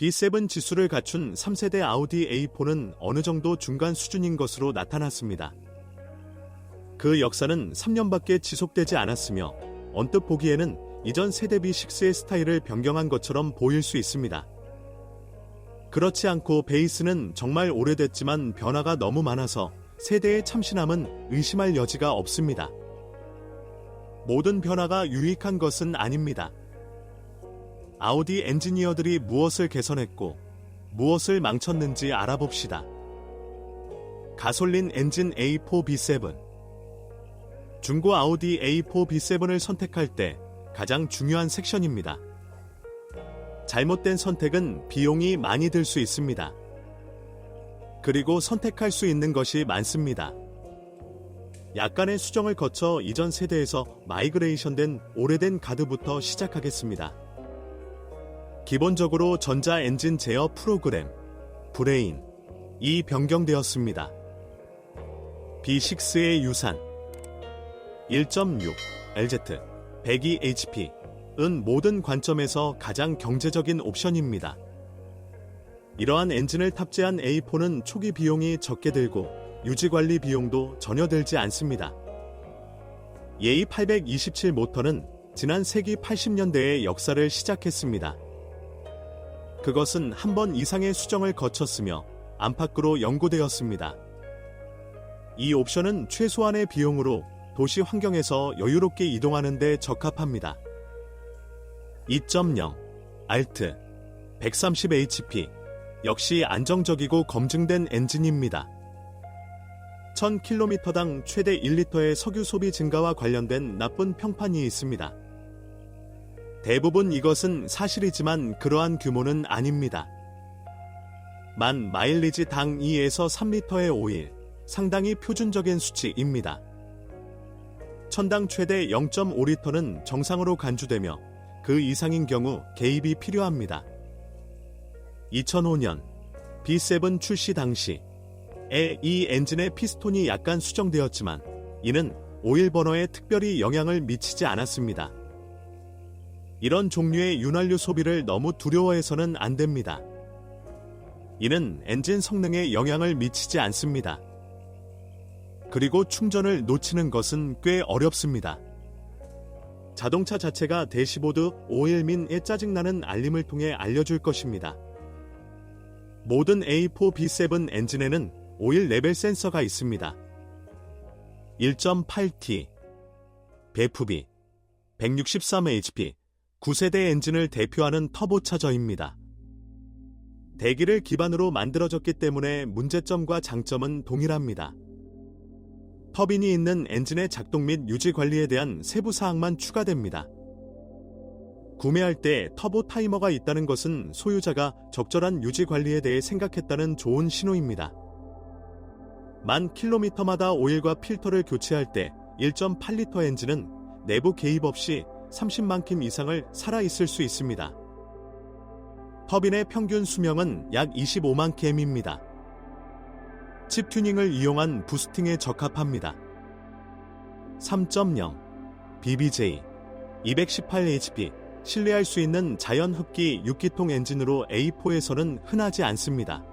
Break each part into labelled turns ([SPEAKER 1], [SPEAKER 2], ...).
[SPEAKER 1] B7 지수를 갖춘 3세대 아우디 A4는 어느 정도 중간 수준인 것으로 나타났습니다. 그 역사는 3년밖에 지속되지 않았으며 언뜻 보기에는 이전 세대 B6의 스타일을 변경한 것처럼 보일 수 있습니다. 그렇지 않고 베이스는 정말 오래됐지만 변화가 너무 많아서 세대의 참신함은 의심할 여지가 없습니다. 모든 변화가 유익한 것은 아닙니다. 아우디 엔지니어들이 무엇을 개선했고 무엇을 망쳤는지 알아봅시다. 가솔린 엔진 A4 B7. 중고 아우디 A4 B7을 선택할 때 가장 중요한 섹션입니다. 잘못된 선택은 비용이 많이 들 수 있습니다. 그리고 선택할 수 있는 것이 많습니다. 약간의 수정을 거쳐 이전 세대에서 마이그레이션된 오래된 가드부터 시작하겠습니다. 기본적으로 전자 엔진 제어 프로그램, 브레인이 변경되었습니다. B6의 유산 1.6 LZ 102hp은 모든 관점에서 가장 경제적인 옵션입니다. 이러한 엔진을 탑재한 A4는 초기 비용이 적게 들고 유지관리 비용도 전혀 들지 않습니다. A827 모터는 지난 세기 80년대의 역사를 시작했습니다. 그것은 한 번 이상의 수정을 거쳤으며 안팎으로 연구되었습니다. 이 옵션은 최소한의 비용으로 도시 환경에서 여유롭게 이동하는 데 적합합니다. 2.0 알트 130hp 역시 안정적이고 검증된 엔진입니다. 1000km당 최대 1리터의 석유 소비 증가와 관련된 나쁜 평판이 있습니다. 대부분 이것은 사실이지만 그러한 규모는 아닙니다. 만 마일리지 당 2에서 3리터의 오일, 상당히 표준적인 수치입니다. 천당 최대 0.5리터는 정상으로 간주되며 그 이상인 경우 개입이 필요합니다. 2005년 B7 출시 당시에 이 엔진의 피스톤이 약간 수정되었지만 이는 오일 버너에 특별히 영향을 미치지 않았습니다. 이런 종류의 윤활유 소비를 너무 두려워해서는 안 됩니다. 이는 엔진 성능에 영향을 미치지 않습니다. 그리고 충전을 놓치는 것은 꽤 어렵습니다. 자동차 자체가 대시보드 오일 민의 짜증나는 알림을 통해 알려줄 것입니다. 모든 A4 B7 엔진에는 오일 레벨 센서가 있습니다. 1.8T 배프비 163hp 9세대 엔진을 대표하는 터보차저입니다. 대기를 기반으로 만들어졌기 때문에 문제점과 장점은 동일합니다. 터빈이 있는 엔진의 작동 및 유지 관리에 대한 세부 사항만 추가됩니다. 구매할 때 터보 타이머가 있다는 것은 소유자가 적절한 유지 관리에 대해 생각했다는 좋은 신호입니다. 만 킬로미터마다 오일과 필터를 교체할 때 1.8리터 엔진은 내부 개입 없이 30만 킴 이상을 살아있을 수 있습니다. 터빈의 평균 수명은 약 25만 킴입니다. 칩 튜닝을 이용한 부스팅에 적합합니다. 3.0 BBJ 218hp 신뢰할 수 있는 자연 흡기 6기통 엔진으로 A4에서는 흔하지 않습니다.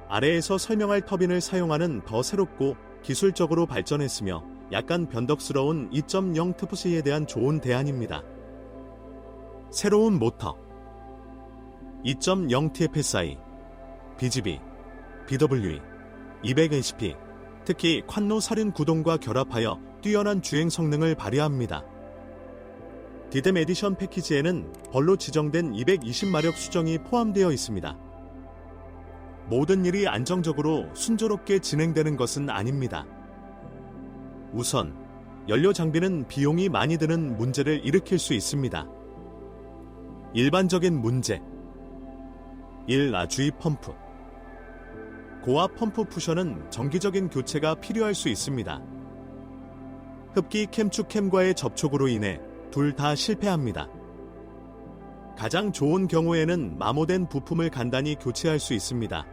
[SPEAKER 1] 아래에서 설명할 터빈을 사용하는 더 새롭고 기술적으로 발전했으며 약간 변덕스러운 2.0 트프시에 대한 좋은 대안입니다. 새로운 모터 2.0 TFSI BGB BWE 200hp 특히 콴노 사륜 구동과 결합하여 뛰어난 주행 성능을 발휘합니다. 디뎀 에디션 패키지에는 벌로 지정된 220마력 수정이 포함되어 있습니다. 모든 일이 안정적으로 순조롭게 진행되는 것은 아닙니다. 우선 연료 장비는 비용이 많이 드는 문제를 일으킬 수 있습니다. 일반적인 문제 1. 주입 펌프 고압 펌프 푸셔는 정기적인 교체가 필요할 수 있습니다. 흡기 캠축 캠과의 접촉으로 인해 둘 다 실패합니다. 가장 좋은 경우에는 마모된 부품을 간단히 교체할 수 있습니다.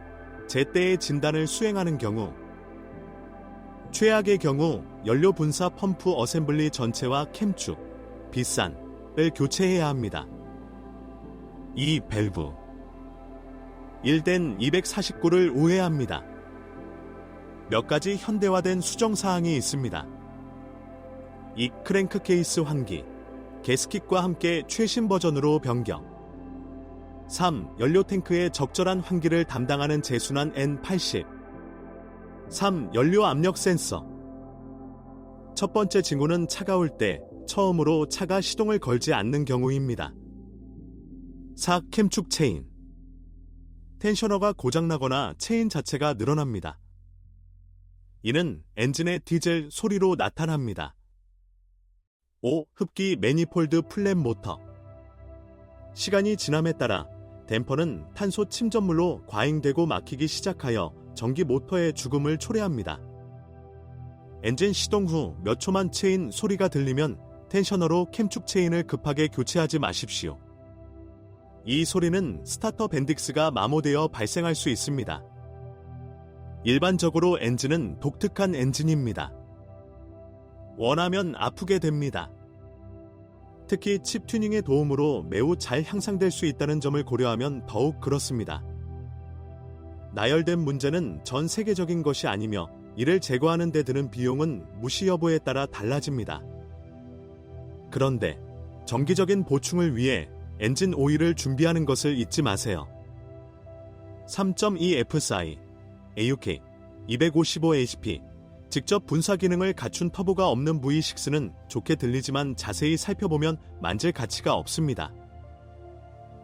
[SPEAKER 1] 제때의 진단을 수행하는 경우 최악의 경우 연료 분사 펌프 어셈블리 전체와 캠축, 빗산을 교체해야 합니다. 이 밸브 1된 249를 우회합니다. 몇 가지 현대화된 수정사항이 있습니다. 2. 크랭크 케이스 환기, 게스킷과 함께 최신 버전으로 변경. 3. 연료 탱크의 적절한 환기를 담당하는 제순환 N80. 3. 연료 압력 센서. 첫 번째 징후는 차가울 때 처음으로 차가 시동을 걸지 않는 경우입니다. 4. 캠축 체인. 텐셔너가 고장나거나 체인 자체가 늘어납니다. 이는 엔진의 디젤 소리로 나타납니다. 5. 흡기 매니폴드 플랩 모터. 시간이 지남에 따라 댐퍼는 탄소 침전물로 과잉되고 막히기 시작하여 전기 모터의 죽음을 초래합니다. 엔진 시동 후 몇 초만 체인 소리가 들리면 텐셔너로 캠축 체인을 급하게 교체하지 마십시오. 이 소리는 스타터 밴딕스가 마모되어 발생할 수 있습니다. 일반적으로 엔진은 독특한 엔진입니다. 원하면 아프게 됩니다. 특히 칩 튜닝의 도움으로 매우 잘 향상될 수 있다는 점을 고려하면 더욱 그렇습니다. 나열된 문제는 전 세계적인 것이 아니며 이를 제거하는 데 드는 비용은 무시 여부에 따라 달라집니다. 그런데 정기적인 보충을 위해 엔진 오일을 준비하는 것을 잊지 마세요. 3.2 FSI, AUK, 255HP, 직접 분사 기능을 갖춘 터보가 없는 V6는 좋게 들리지만 자세히 살펴보면 만질 가치가 없습니다.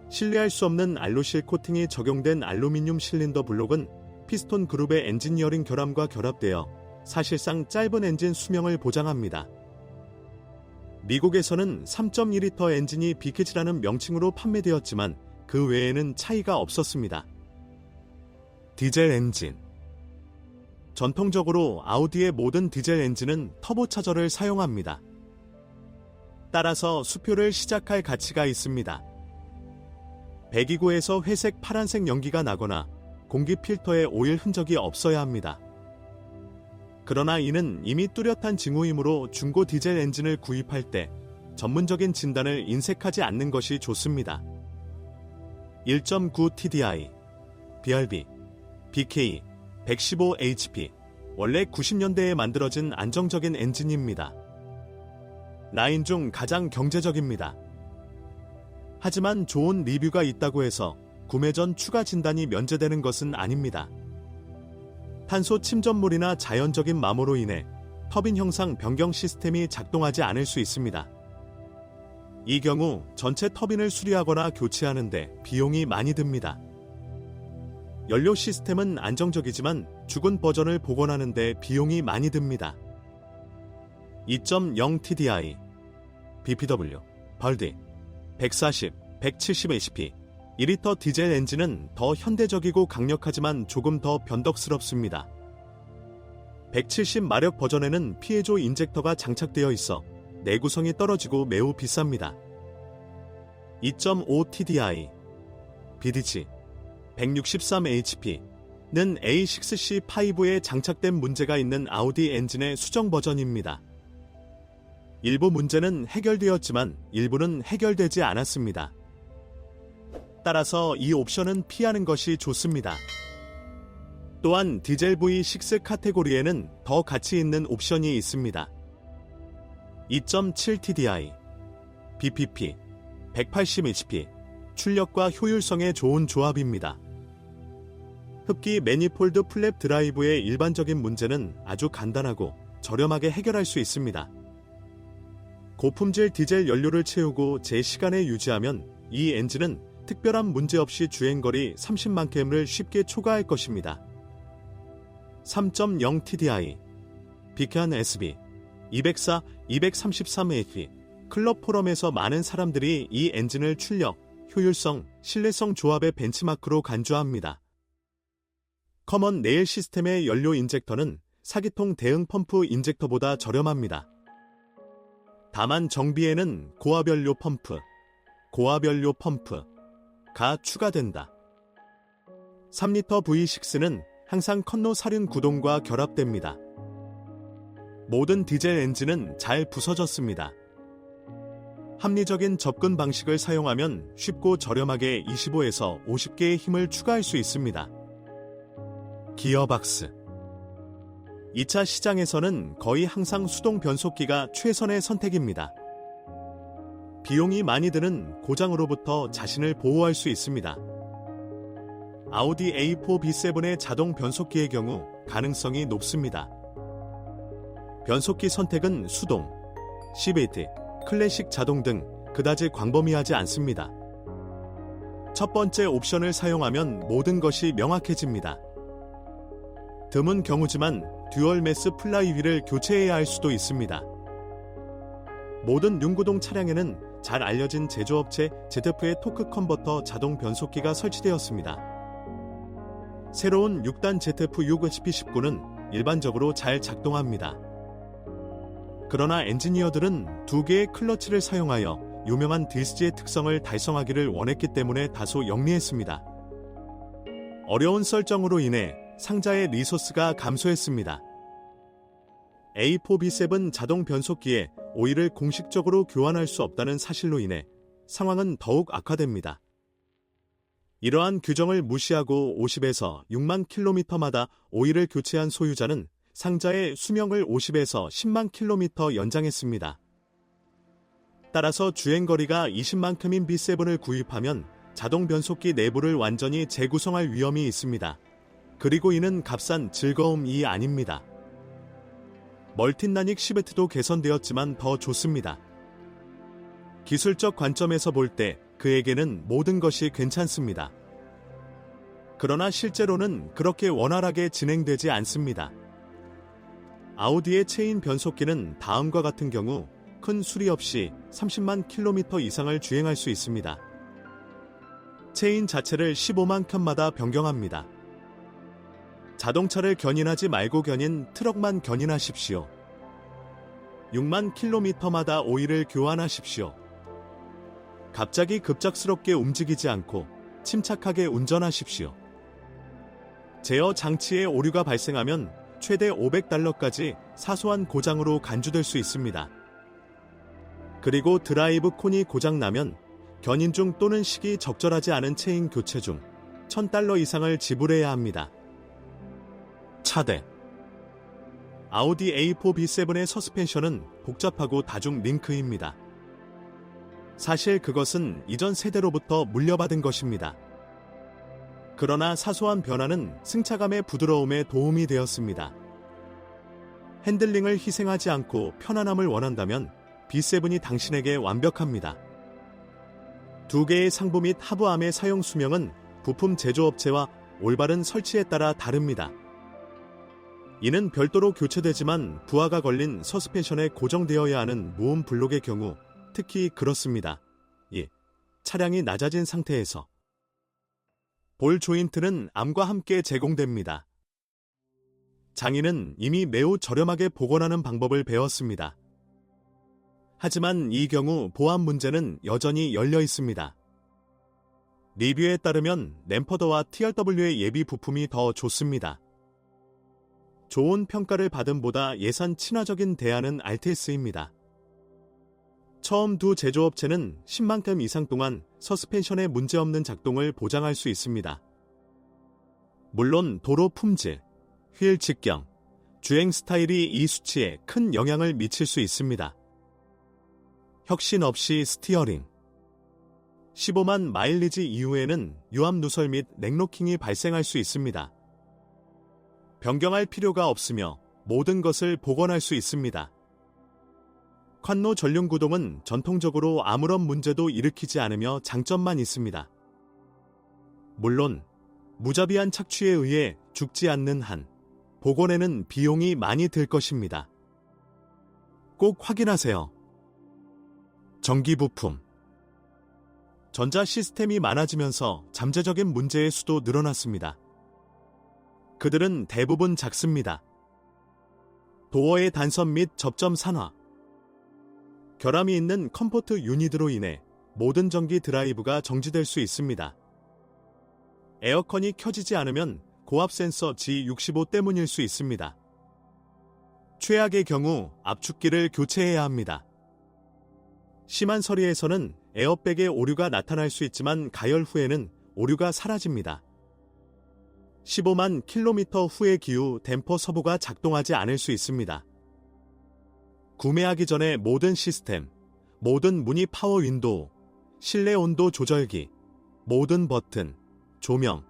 [SPEAKER 1] 신뢰할 수 없는 알로실 코팅이 적용된 알루미늄 실린더 블록은 피스톤 그룹의 엔지니어링 결함과 결합되어 사실상 짧은 엔진 수명을 보장합니다. 미국에서는 3.2리터 엔진이 비키즈라는 명칭으로 판매되었지만 그 외에는 차이가 없었습니다. 디젤 엔진. 전통적으로 아우디의 모든 디젤 엔진은 터보차저를 사용합니다. 따라서 수표를 시작할 가치가 있습니다. 배기구에서 회색, 파란색 연기가 나거나 공기 필터에 오일 흔적이 없어야 합니다. 그러나 이는 이미 뚜렷한 징후이므로 중고 디젤 엔진을 구입할 때 전문적인 진단을 인색하지 않는 것이 좋습니다. 1.9 TDI, BRB, BK, 115HP, 원래 90년대에 만들어진 안정적인 엔진입니다. 라인 중 가장 경제적입니다. 하지만 좋은 리뷰가 있다고 해서 구매 전 추가 진단이 면제되는 것은 아닙니다. 탄소 침전물이나 자연적인 마모로 인해 터빈 형상 변경 시스템이 작동하지 않을 수 있습니다. 이 경우 전체 터빈을 수리하거나 교체하는데 비용이 많이 듭니다. 연료 시스템은 안정적이지만 죽은 버전을 복원하는데 비용이 많이 듭니다. 2.0 TDI, BPW, 벌디, 140, 170HP, 2리터 디젤 엔진은 더 현대적이고 강력하지만 조금 더 변덕스럽습니다. 170마력 버전에는 피에조 인젝터가 장착되어 있어 내구성이 떨어지고 매우 비쌉니다. 2.5 TDI, BDG, 163HP, 는 A6C5에 장착된 문제가 있는 아우디 엔진의 수정 버전입니다. 일부 문제는 해결되었지만 일부는 해결되지 않았습니다. 따라서 이 옵션은 피하는 것이 좋습니다. 또한 디젤 V6 카테고리에는 더 가치 있는 옵션이 있습니다. 2.7 TDI, BPP, 180HP, 출력과 효율성의 좋은 조합입니다. 흡기 매니폴드 플랩 드라이브의 일반적인 문제는 아주 간단하고 저렴하게 해결할 수 있습니다. 고품질 디젤 연료를 채우고 제 시간에 유지하면 이 엔진은 특별한 문제 없이 주행거리 30만 km를 쉽게 초과할 것입니다. 3.0 TDI, 비칸 SB, 204, 233HP, 클럽 포럼에서 많은 사람들이 이 엔진을 출력, 효율성, 신뢰성 조합의 벤치마크로 간주합니다. 커먼 네일 시스템의 연료 인젝터는 사기통 대응 펌프 인젝터보다 저렴합니다. 다만 정비에는 고압연료 펌프가 추가된다. 3리터 V6는 항상 컨로 살균 구동과 결합됩니다. 모든 디젤 엔진은 잘 부서졌습니다. 합리적인 접근 방식을 사용하면 쉽고 저렴하게 25에서 50개의 힘을 추가할 수 있습니다. 기어박스. 2차 시장에서는 거의 항상 수동 변속기가 최선의 선택입니다. 비용이 많이 드는 고장으로부터 자신을 보호할 수 있습니다. 아우디 A4 B7의 자동 변속기의 경우 가능성이 높습니다. 변속기 선택은 수동, CVT, 클래식 자동 등 그다지 광범위하지 않습니다. 첫 번째 옵션을 사용하면 모든 것이 명확해집니다. 드문 경우지만 듀얼 매스 플라이 휠을 교체해야 할 수도 있습니다. 모든 융구동 차량에는 잘 알려진 제조업체 ZF의 토크 컨버터 자동 변속기가 설치되었습니다. 새로운 6단 ZF-6HP19는 일반적으로 잘 작동합니다. 그러나 엔지니어들은 두 개의 클러치를 사용하여 유명한 디스지의 특성을 달성하기를 원했기 때문에 다소 영리했습니다. 어려운 설정으로 인해 상자의 리소스가 감소했습니다. A4B7 자동 변속기에 오일을 공식적으로 교환할 수 없다는 사실로 인해 상황은 더욱 악화됩니다. 이러한 규정을 무시하고 50에서 6만 킬로미터마다 오일을 교체한 소유자는 상자의 수명을 50에서 10만 킬로미터 연장했습니다. 따라서 주행거리가 20만큼인 B7을 구입하면 자동 변속기 내부를 완전히 재구성할 위험이 있습니다. 그리고 이는 값싼 즐거움이 아닙니다. 멀틴나닉 시베트도 개선되었지만 더 좋습니다. 기술적 관점에서 볼 때 그에게는 모든 것이 괜찮습니다. 그러나 실제로는 그렇게 원활하게 진행되지 않습니다. 아우디의 체인 변속기는 다음과 같은 경우 큰 수리 없이 30만 킬로미터 이상을 주행할 수 있습니다. 체인 자체를 15만 켠마다 변경합니다. 자동차를 견인하지 말고 트럭만 견인하십시오. 6만 킬로미터마다 오일을 교환하십시오. 갑자기 급작스럽게 움직이지 않고 침착하게 운전하십시오. 제어 장치에 오류가 발생하면 최대 $500까지 사소한 고장으로 간주될 수 있습니다. 그리고 드라이브 콘이 고장나면 견인 중 또는 시기 적절하지 않은 체인 교체 중 $1000 이상을 지불해야 합니다. 차대. 아우디 A4 B7의 서스펜션은 복잡하고 다중 링크입니다. 사실 그것은 이전 세대로부터 물려받은 것입니다. 그러나 사소한 변화는 승차감의 부드러움에 도움이 되었습니다. 핸들링을 희생하지 않고 편안함을 원한다면 B7이 당신에게 완벽합니다. 두 개의 상부 및 하부암의 사용 수명은 부품 제조업체와 올바른 설치에 따라 다릅니다. 이는 별도로 교체되지만 부하가 걸린 서스펜션에 고정되어야 하는 모음 블록의 경우 특히 그렇습니다. 차량이 낮아진 상태에서 볼 조인트는 암과 함께 제공됩니다. 장인은 이미 매우 저렴하게 복원하는 방법을 배웠습니다. 하지만 이 경우 보안 문제는 여전히 열려 있습니다. 리뷰에 따르면 램퍼더와 TRW의 예비 부품이 더 좋습니다. 좋은 평가를 받은 보다 예산 친화적인 대안은 RTS입니다. 처음 두 제조업체는 10만큼 이상 동안 서스펜션의 문제없는 작동을 보장할 수 있습니다. 물론 도로 품질, 휠 직경, 주행 스타일이 이 수치에 큰 영향을 미칠 수 있습니다. 혁신 없이 스티어링. 15만 마일리지 이후에는 유압 누설 및 넥로킹이 발생할 수 있습니다. 변경할 필요가 없으며 모든 것을 복원할 수 있습니다. 콴노 전륜 구동은 전통적으로 아무런 문제도 일으키지 않으며 장점만 있습니다. 물론 무자비한 착취에 의해 죽지 않는 한 복원에는 비용이 많이 들 것입니다. 꼭 확인하세요. 전기 부품. 전자 시스템이 많아지면서 잠재적인 문제의 수도 늘어났습니다. 그들은 대부분 작습니다. 도어의 단선 및 접점 산화, 결함이 있는 컴포트 유닛으로 인해 모든 전기 드라이브가 정지될 수 있습니다. 에어컨이 켜지지 않으면 고압 센서 G65 때문일 수 있습니다. 최악의 경우 압축기를 교체해야 합니다. 심한 서리에서는 에어백에 오류가 나타날 수 있지만 가열 후에는 오류가 사라집니다. 15만 킬로미터 후의 기후 댐퍼 서부가 작동하지 않을 수 있습니다. 구매하기 전에 모든 시스템, 모든 무늬 파워 윈도우, 실내 온도 조절기, 모든 버튼, 조명,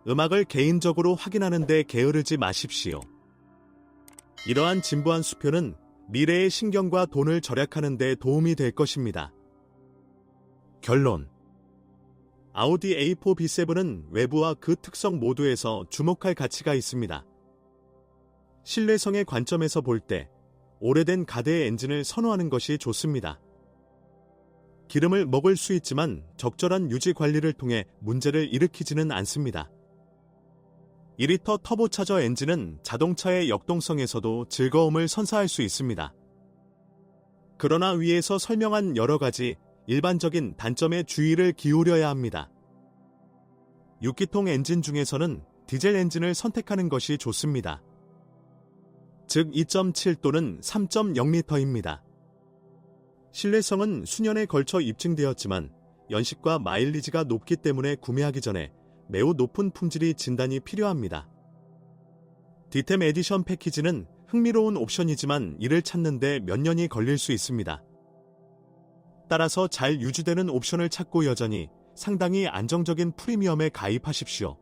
[SPEAKER 1] 음악을 개인적으로 확인하는 데 게으르지 마십시오. 이러한 진부한 수표는 미래의 신경과 돈을 절약하는 데 도움이 될 것입니다. 결론. 아우디 A4 B7은 외부와 그 특성 모두에서 주목할 가치가 있습니다. 신뢰성의 관점에서 볼 때 오래된 가대의 엔진을 선호하는 것이 좋습니다. 기름을 먹을 수 있지만 적절한 유지 관리를 통해 문제를 일으키지는 않습니다. 2리터 터보차저 엔진은 자동차의 역동성에서도 즐거움을 선사할 수 있습니다. 그러나 위에서 설명한 여러 가지 일반적인 단점에 주의를 기울여야 합니다. 6기통 엔진 중에서는 디젤 엔진을 선택하는 것이 좋습니다. 즉 2.7 또는 3.0리터입니다. 신뢰성은 수년에 걸쳐 입증되었지만 연식과 마일리지가 높기 때문에 구매하기 전에 매우 높은 품질이 진단이 필요합니다. 디템 에디션 패키지는 흥미로운 옵션이지만 이를 찾는 데 몇 년이 걸릴 수 있습니다. 따라서 잘 유지되는 옵션을 찾고 여전히 상당히 안정적인 프리미엄에 가입하십시오.